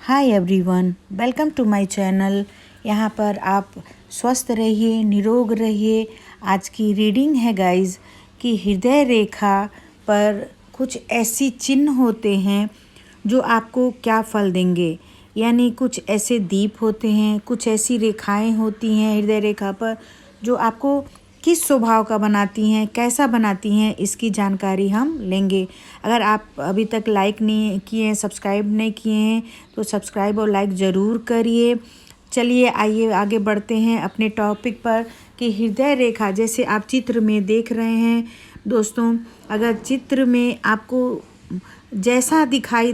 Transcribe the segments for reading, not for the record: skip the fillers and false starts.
Hi everyone, welcome to my channel. यहाँ पर आप स्वस्थ रहिए, निरोग रहिए। आज की रीडिंग है गाइस कि हृदय रेखा पर कुछ ऐसी चिन्ह होते हैं जो आपको क्या फल देंगे। यानी कुछ ऐसे दीप होते हैं, कुछ ऐसी रेखाएं होती हैं हृदय रेखा पर जो आपको किस स्वभाव का बनाती हैं, कैसा बनाती हैं, इसकी जानकारी हम लेंगे। अगर आप अभी तक लाइक नहीं किए हैं, सब्सक्राइब नहीं किए हैं तो सब्सक्राइब और लाइक ज़रूर करिए। चलिए आइए आगे बढ़ते हैं अपने टॉपिक पर कि हृदय रेखा जैसे आप चित्र में देख रहे हैं दोस्तों। अगर चित्र में आपको जैसा दिखाई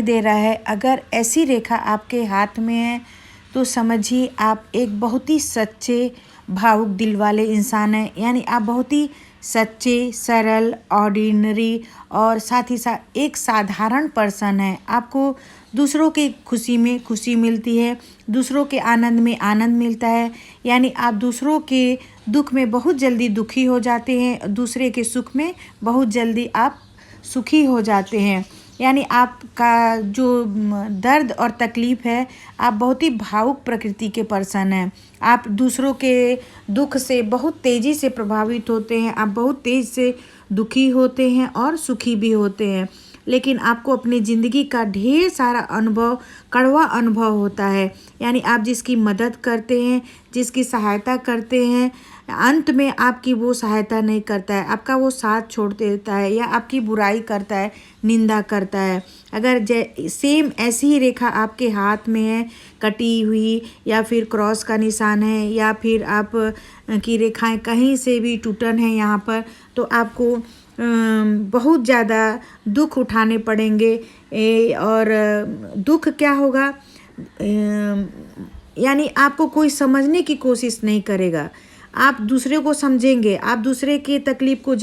दे रहा है, अगर ऐसी रेखा आपके हाथ में है तो समझिए आप एक बहुत ही सच्चे भावुक दिल वाले इंसान हैं। यानी आप बहुत ही सच्चे, सरल, ऑर्डिनरी और साथ ही साथ एक साधारण पर्सन है। आपको दूसरों की खुशी में खुशी मिलती है, दूसरों के आनंद में आनंद मिलता है। यानी आप दूसरों के दुख में बहुत जल्दी दुखी हो जाते हैं, दूसरे के सुख में बहुत जल्दी आप सुखी हो जाते हैं। यानी आपका जो दर्द और तकलीफ़ है, आप बहुत ही भावुक प्रकृति के पर्सन हैं। आप दूसरों के दुख से बहुत तेज़ी से प्रभावित होते हैं, आप बहुत तेज़ से दुखी होते हैं और सुखी भी होते हैं। लेकिन आपको अपनी ज़िंदगी का ढेर सारा अनुभव, कड़वा अनुभव होता है। यानी आप जिसकी मदद करते हैं, जिसकी सहायता करते हैं, अंत में आपकी वो सहायता नहीं करता है, आपका वो साथ छोड़ देता है या आपकी बुराई करता है, निंदा करता है। अगर सेम ऐसी ही रेखा आपके हाथ में है, कटी हुई, या फिर क्रॉस का निशान है, या फिर आप की रेखाएं कहीं से भी टूटन है यहाँ पर, तो आपको बहुत ज़्यादा दुख उठाने पड़ेंगे। और दुख क्या होगा, यानी आपको कोई समझने की कोशिश नहीं करेगा। आप दूसरे को समझेंगे, आप दूसरे की तकलीफ़ को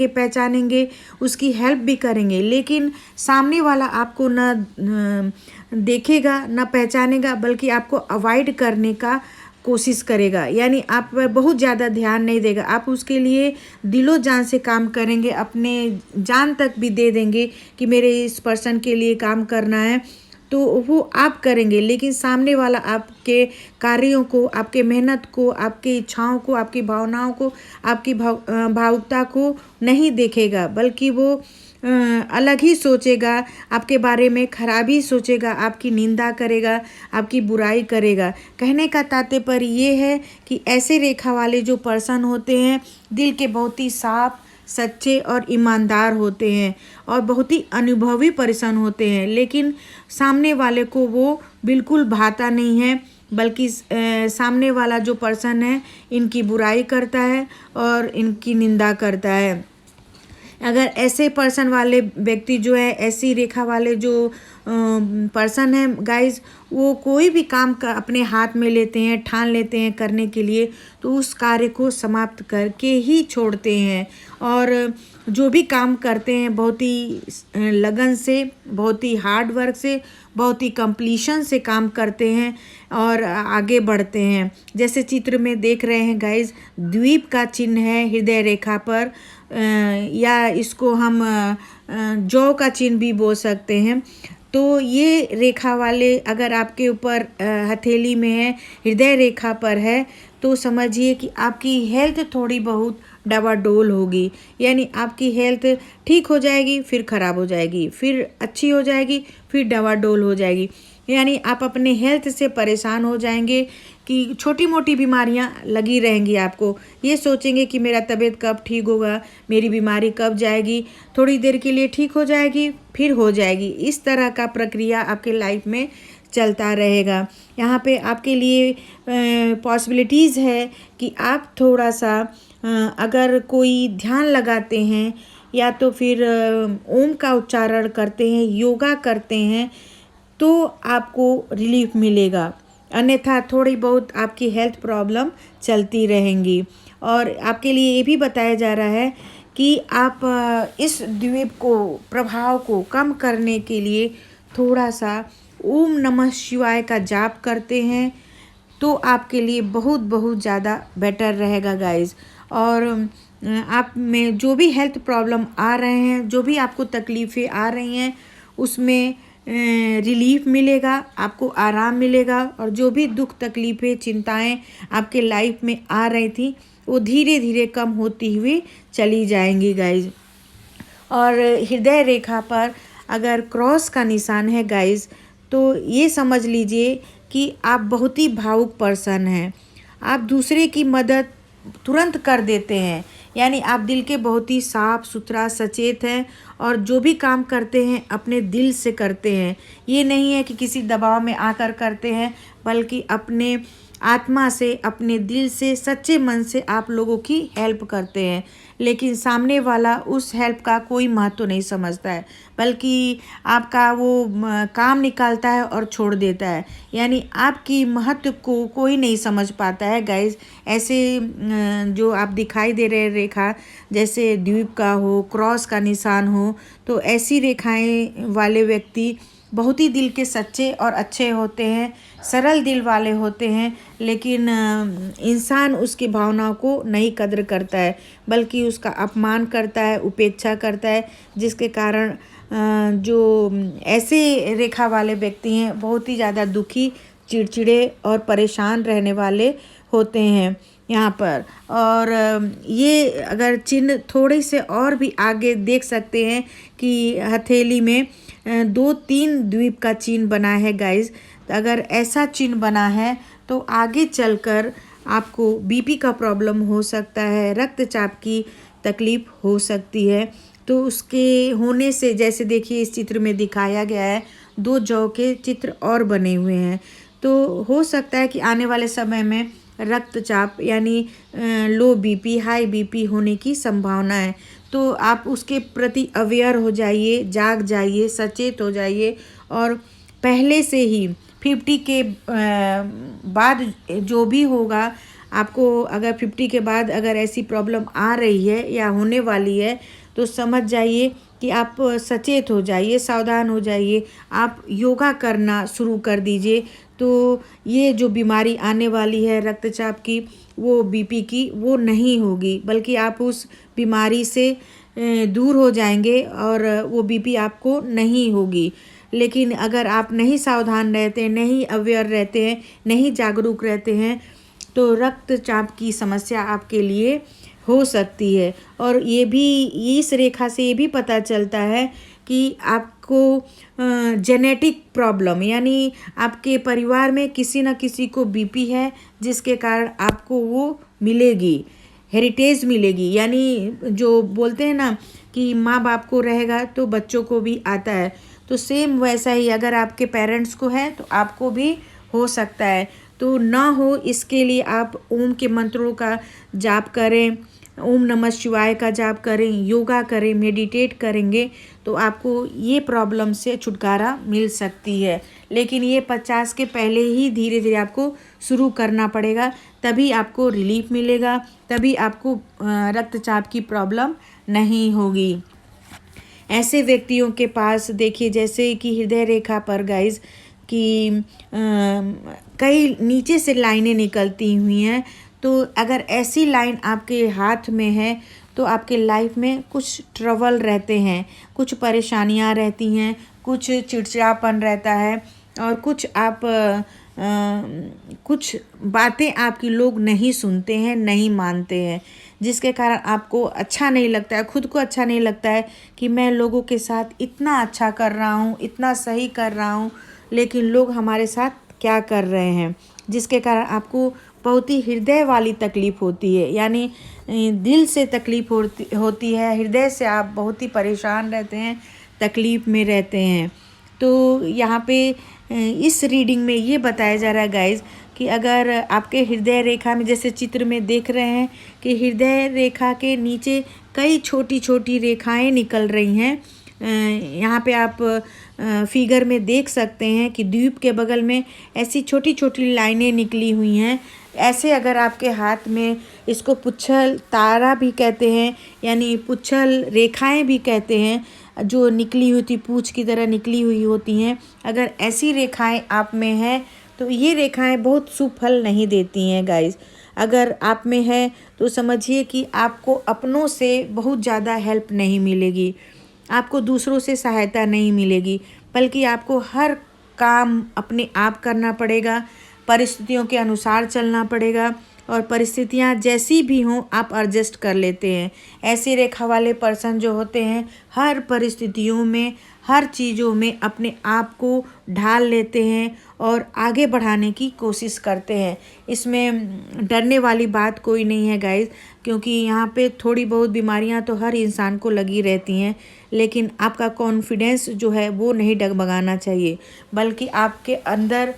पहचानेंगे, उसकी हेल्प भी करेंगे, लेकिन सामने वाला आपको न देखेगा, न पहचानेगा, बल्कि आपको अवॉइड करने का कोशिश करेगा। यानी आप पर बहुत ज़्यादा ध्यान नहीं देगा। आप उसके लिए दिलो जान से काम करेंगे, अपने जान तक भी दे देंगे कि मेरे इस पर्सन के लिए काम करना है, तो वो आप करेंगे। लेकिन सामने वाला आपके कार्यों को, आपके मेहनत को, आपकी इच्छाओं को, आपकी भावनाओं को, आपकी भावुकता को नहीं देखेगा, बल्कि वो अलग ही सोचेगा, आपके बारे में खराब ही सोचेगा, आपकी निंदा करेगा, आपकी बुराई करेगा। कहने का तात्पर्य ये है कि ऐसे रेखा वाले जो पर्सन होते हैं, दिल के बहुत ही साफ, सच्चे और ईमानदार होते हैं और बहुत ही अनुभवी पर्सन होते हैं। लेकिन सामने वाले को वो बिल्कुल भाता नहीं है, बल्कि सामने वाला जो पर्सन है इनकी बुराई करता है और इनकी निंदा करता है। अगर ऐसे पर्सन वाले व्यक्ति जो है, ऐसी रेखा वाले जो पर्सन है गाइस, वो कोई भी काम अपने हाथ में लेते हैं, ठान लेते हैं करने के लिए, तो उस कार्य को समाप्त करके ही छोड़ते हैं। और जो भी काम करते हैं बहुत ही लगन से, बहुत ही हार्ड वर्क से, बहुत ही कंप्लीशन से काम करते हैं और आगे बढ़ते हैं। जैसे चित्र में देख रहे हैं गाइस, द्वीप का चिन्ह है हृदय रेखा पर, या इसको हम जौ का चिन्ह भी बोल सकते हैं। तो ये रेखा वाले अगर आपके ऊपर हथेली में है, हृदय रेखा पर है, तो समझिए कि आपकी हेल्थ थोड़ी बहुत डवाडोल होगी। यानी आपकी हेल्थ ठीक हो जाएगी, फिर ख़राब हो जाएगी, फिर अच्छी हो जाएगी, फिर डवाडोल हो जाएगी। यानी आप अपने हेल्थ से परेशान हो जाएंगे कि छोटी मोटी बीमारियां लगी रहेंगी आपको। ये सोचेंगे कि मेरा तबीयत कब ठीक होगा, मेरी बीमारी कब जाएगी, थोड़ी देर के लिए ठीक हो जाएगी, फिर हो जाएगी। इस तरह का प्रक्रिया आपके लाइफ में चलता रहेगा। यहाँ पे आपके लिए पॉसिबिलिटीज़ है कि आप थोड़ा सा अगर कोई ध्यान लगाते हैं, या तो फिर ओम का उच्चारण करते हैं, योगा करते हैं, तो आपको रिलीफ मिलेगा। अन्यथा थोड़ी बहुत आपकी हेल्थ प्रॉब्लम चलती रहेंगी। और आपके लिए ये भी बताया जा रहा है कि आप इस द्वीप को, प्रभाव को कम करने के लिए थोड़ा सा ओम नमः शिवाय का जाप करते हैं, तो आपके लिए बहुत बहुत ज़्यादा बेटर रहेगा गाइस। और आप में जो भी हेल्थ प्रॉब्लम आ रहे हैं, जो भी आपको तकलीफ़ें आ रही हैं, उसमें रिलीफ मिलेगा, आपको आराम मिलेगा और जो भी दुख तकलीफ़ें चिंताएं आपके लाइफ में आ रही थी वो धीरे धीरे कम होती हुई चली जाएंगी गाइज। और हृदय रेखा पर अगर क्रॉस का निशान है गाइज, तो ये समझ लीजिए कि आप बहुत ही भावुक पर्सन हैं। आप दूसरे की मदद तुरंत कर देते हैं, यानी आप दिल के बहुत ही साफ सुथरा सचेत हैं और जो भी काम करते हैं अपने दिल से करते हैं। ये नहीं है कि किसी दबाव में आकर करते हैं, बल्कि अपने आत्मा से, अपने दिल से, सच्चे मन से आप लोगों की हेल्प करते हैं। लेकिन सामने वाला उस हेल्प का कोई महत्व नहीं समझता है, बल्कि आपका वो काम निकालता है और छोड़ देता है। यानी आपकी महत्व को कोई नहीं समझ पाता है गाइज। ऐसे जो आप दिखाई दे रहे रेखा, जैसे द्वीप का हो, क्रॉस का निशान हो, तो ऐसी रेखाएं वाले व्यक्ति बहुत ही दिल के सच्चे और अच्छे होते हैं, सरल दिल वाले होते हैं। लेकिन इंसान उसकी भावनाओं को नहीं कद्र करता है, बल्कि उसका अपमान करता है, उपेक्षा करता है, जिसके कारण जो ऐसे रेखा वाले व्यक्ति हैं बहुत ही ज़्यादा दुखी, चिड़चिड़े और परेशान रहने वाले होते हैं यहाँ पर। और ये अगर चिन्ह थोड़े से और भी आगे देख सकते हैं कि हथेली में 2-3 द्वीप का चिन्ह बना है गाइज। अगर ऐसा चिन्ह बना है तो आगे चलकर आपको बीपी का प्रॉब्लम हो सकता है, रक्तचाप की तकलीफ हो सकती है। तो उसके होने से, जैसे देखिए इस चित्र में दिखाया गया है, 2 जौ के चित्र और बने हुए हैं, तो हो सकता है कि आने वाले समय में रक्तचाप यानी लो बीपी, हाई बीपी होने की संभावना है। तो आप उसके प्रति अवेयर हो जाइए, जाग जाइए, सचेत हो जाइए और पहले से ही 50 के बाद जो भी होगा आपको, अगर 50 के बाद अगर ऐसी प्रॉब्लम आ रही है या होने वाली है तो समझ जाइए कि आप सचेत हो जाइए, सावधान हो जाइए, आप योगा करना शुरू कर दीजिए। तो ये जो बीमारी आने वाली है रक्तचाप की, वो बीपी की, वो नहीं होगी, बल्कि आप उस बीमारी से दूर हो जाएंगे और वो बीपी आपको नहीं होगी। लेकिन अगर आप नहीं सावधान रहते हैं, नहीं अवेयर रहते हैं, नहीं जागरूक रहते हैं, तो रक्तचाप की समस्या आपके लिए हो सकती है। और ये भी, इस रेखा से ये भी पता चलता है कि आपको जेनेटिक प्रॉब्लम, यानी आपके परिवार में किसी न किसी को बीपी है, जिसके कारण आपको वो मिलेगी, हेरिटेज मिलेगी। यानी जो बोलते हैं ना कि माँ बाप को रहेगा तो बच्चों को भी आता है, तो सेम वैसा ही अगर आपके पेरेंट्स को है तो आपको भी हो सकता है। तो ना हो इसके लिए आप ओम के मंत्रों का जाप करें, ओम नमः शिवाय का जाप करें, योगा करें, मेडिटेट करेंगे तो आपको ये प्रॉब्लम से छुटकारा मिल सकती है। लेकिन ये 50 के पहले ही धीरे धीरे आपको शुरू करना पड़ेगा, तभी आपको रिलीफ मिलेगा, तभी आपको रक्तचाप की प्रॉब्लम नहीं होगी। ऐसे व्यक्तियों के पास देखिए, जैसे कि हृदय रेखा पर गाइज कि कई नीचे से लाइनें निकलती हुई हैं, तो अगर ऐसी लाइन आपके हाथ में है तो आपके लाइफ में कुछ ट्रबल रहते हैं, कुछ परेशानियां रहती हैं, कुछ चिड़चिड़ापन रहता है और कुछ बातें आपकी लोग नहीं सुनते हैं, नहीं मानते हैं, जिसके कारण आपको अच्छा नहीं लगता है, खुद को अच्छा नहीं लगता है कि मैं लोगों के साथ इतना अच्छा कर रहा हूँ, इतना सही कर रहा हूँ, लेकिन लोग हमारे साथ क्या कर रहे हैं, जिसके कारण आपको बहुत ही हृदय वाली तकलीफ़ होती है। यानी दिल से तकलीफ़ होती है, हृदय से आप बहुत ही परेशान रहते हैं, तकलीफ़ में रहते हैं। तो यहाँ पे इस रीडिंग में ये बताया जा रहा है गाइज कि अगर आपके हृदय रेखा में, जैसे चित्र में देख रहे हैं कि हृदय रेखा के नीचे कई छोटी छोटी रेखाएं निकल रही हैं, यहाँ पे आप फिगर में देख सकते हैं कि द्वीप के बगल में ऐसी छोटी छोटी लाइनें निकली हुई हैं। ऐसे अगर आपके हाथ में, इसको पुच्छल तारा भी कहते हैं, यानी पुच्छल रेखाएं भी कहते हैं, जो निकली हुई थी, पूँछ की तरह निकली हुई होती हैं, अगर ऐसी रेखाएं आप में हैं तो ये रेखाएं बहुत शुभ फल नहीं देती हैं गाइज। अगर आप में है तो समझिए कि आपको अपनों से बहुत ज़्यादा हेल्प नहीं मिलेगी, आपको दूसरों से सहायता नहीं मिलेगी, बल्कि आपको हर काम अपने आप करना पड़ेगा, परिस्थितियों के अनुसार चलना पड़ेगा और परिस्थितियाँ जैसी भी हों आप एडजस्ट कर लेते हैं। ऐसी रेखा वाले पर्सन जो होते हैं हर परिस्थितियों में, हर चीज़ों में अपने आप को ढाल लेते हैं और आगे बढ़ाने की कोशिश करते हैं। इसमें डरने वाली बात कोई नहीं है गाइस, क्योंकि यहाँ पे थोड़ी बहुत बीमारियाँ तो हर इंसान को लगी रहती हैं, लेकिन आपका कॉन्फिडेंस जो है वो नहीं डगमगाना चाहिए, बल्कि आपके अंदर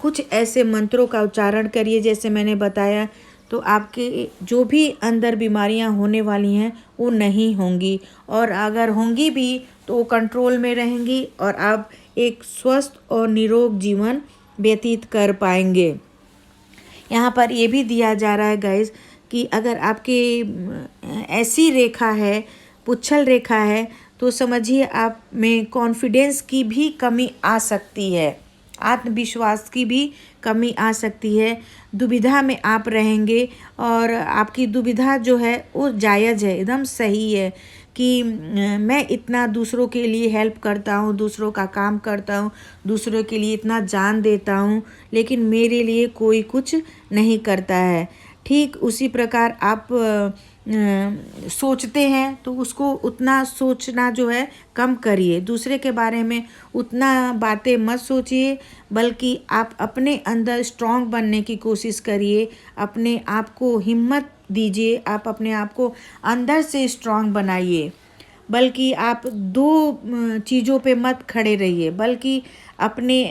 कुछ ऐसे मंत्रों का उच्चारण करिए जैसे मैंने बताया, तो आपके जो भी अंदर बीमारियां होने वाली हैं वो नहीं होंगी, और अगर होंगी भी तो वो कंट्रोल में रहेंगी और आप एक स्वस्थ और निरोग जीवन व्यतीत कर पाएंगे। यहाँ पर ये भी दिया जा रहा है गाइस कि अगर आपकी ऐसी रेखा है, पुच्छल रेखा है, तो समझिए आप में कॉन्फिडेंस की भी कमी आ सकती है, आत्मविश्वास की भी कमी आ सकती है, दुविधा में आप रहेंगे। और आपकी दुविधा जो है वो जायज़ है, एकदम सही है कि मैं इतना दूसरों के लिए हेल्प करता हूँ, दूसरों का काम करता हूँ, दूसरों के लिए इतना जान देता हूँ, लेकिन मेरे लिए कोई कुछ नहीं करता है। ठीक उसी प्रकार आप सोचते हैं तो उसको उतना सोचना जो है कम करिए, दूसरे के बारे में उतना बातें मत सोचिए, बल्कि आप अपने अंदर स्ट्रांग बनने की कोशिश करिए, अपने आप को हिम्मत दीजिए, आप अपने आप को अंदर से स्ट्रांग बनाइए। बल्कि आप दो चीज़ों पे मत खड़े रहिए, बल्कि अपने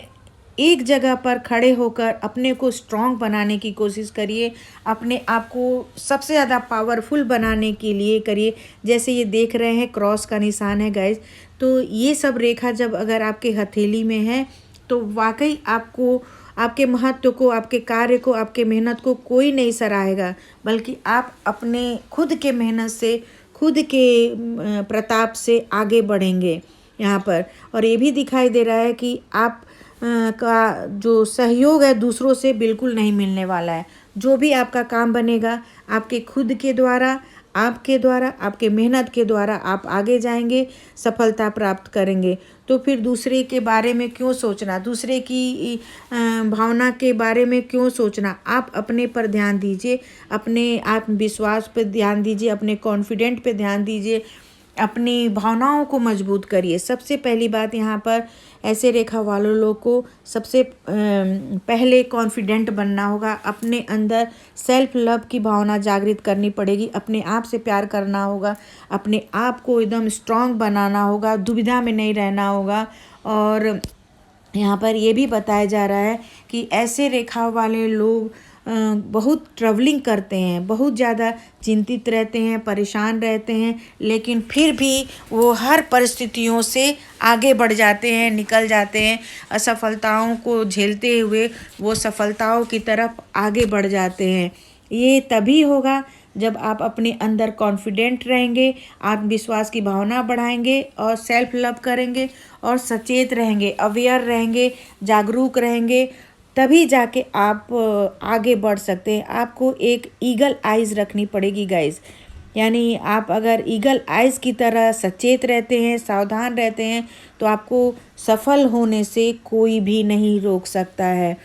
एक जगह पर खड़े होकर अपने को स्ट्रांग बनाने की कोशिश करिए, अपने आप को सबसे ज़्यादा पावरफुल बनाने के लिए करिए। जैसे ये देख रहे हैं क्रॉस का निशान है गाइस, तो ये सब रेखा जब अगर आपके हथेली में है तो वाकई आपको, आपके महत्व को, आपके कार्य को, आपके मेहनत को कोई नहीं सराहेगा, बल्कि आप अपने खुद के मेहनत से, खुद के प्रताप से आगे बढ़ेंगे यहाँ पर। और ये भी दिखाई दे रहा है कि आप का जो सहयोग है दूसरों से बिल्कुल नहीं मिलने वाला है। जो भी आपका काम बनेगा आपके खुद के द्वारा, आपके द्वारा, आपके मेहनत के द्वारा आप आगे जाएंगे, सफलता प्राप्त करेंगे। तो फिर दूसरे के बारे में क्यों सोचना, दूसरे की भावना के बारे में क्यों सोचना। आप अपने पर ध्यान दीजिए, अपने आत्मविश्वास पर ध्यान दीजिए, अपने कॉन्फिडेंट पे ध्यान दीजिए, अपनी भावनाओं को मजबूत करिए। सबसे पहली बात यहाँ पर ऐसे रेखा वालों लोग को सबसे पहले कॉन्फिडेंट बनना होगा, अपने अंदर सेल्फ लव की भावना जागृत करनी पड़ेगी, अपने आप से प्यार करना होगा, अपने आप को एकदम स्ट्रांग बनाना होगा, दुविधा में नहीं रहना होगा। और यहाँ पर ये भी बताया जा रहा है कि ऐसे रेखा वाले लोग बहुत ट्रैवलिंग करते हैं, बहुत ज़्यादा चिंतित रहते हैं, परेशान रहते हैं, लेकिन फिर भी वो हर परिस्थितियों से आगे बढ़ जाते हैं, निकल जाते हैं। असफलताओं को झेलते हुए वो सफलताओं की तरफ आगे बढ़ जाते हैं। ये तभी होगा जब आप अपने अंदर कॉन्फिडेंट रहेंगे, आत्मविश्वास की भावना बढ़ाएंगे और सेल्फ लव करेंगे और सचेत रहेंगे, अवेयर रहेंगे, जागरूक रहेंगे, तभी जाके आप आगे बढ़ सकते हैं। आपको एक ईगल आइज़ रखनी पड़ेगी गाइस, यानी आप अगर ईगल आइज़ की तरह सचेत रहते हैं, सावधान रहते हैं, तो आपको सफल होने से कोई भी नहीं रोक सकता है।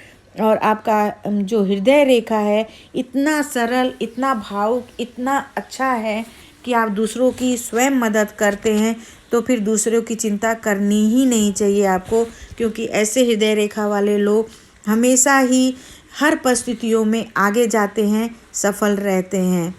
और आपका जो हृदय रेखा है इतना सरल, इतना भावुक, इतना अच्छा है कि आप दूसरों की स्वयं मदद करते हैं, तो फिर दूसरों की चिंता करनी ही नहीं चाहिए आपको, क्योंकि ऐसे हृदय रेखा वाले लोग हमेशा ही हर परिस्थितियों में आगे जाते हैं, सफल रहते हैं।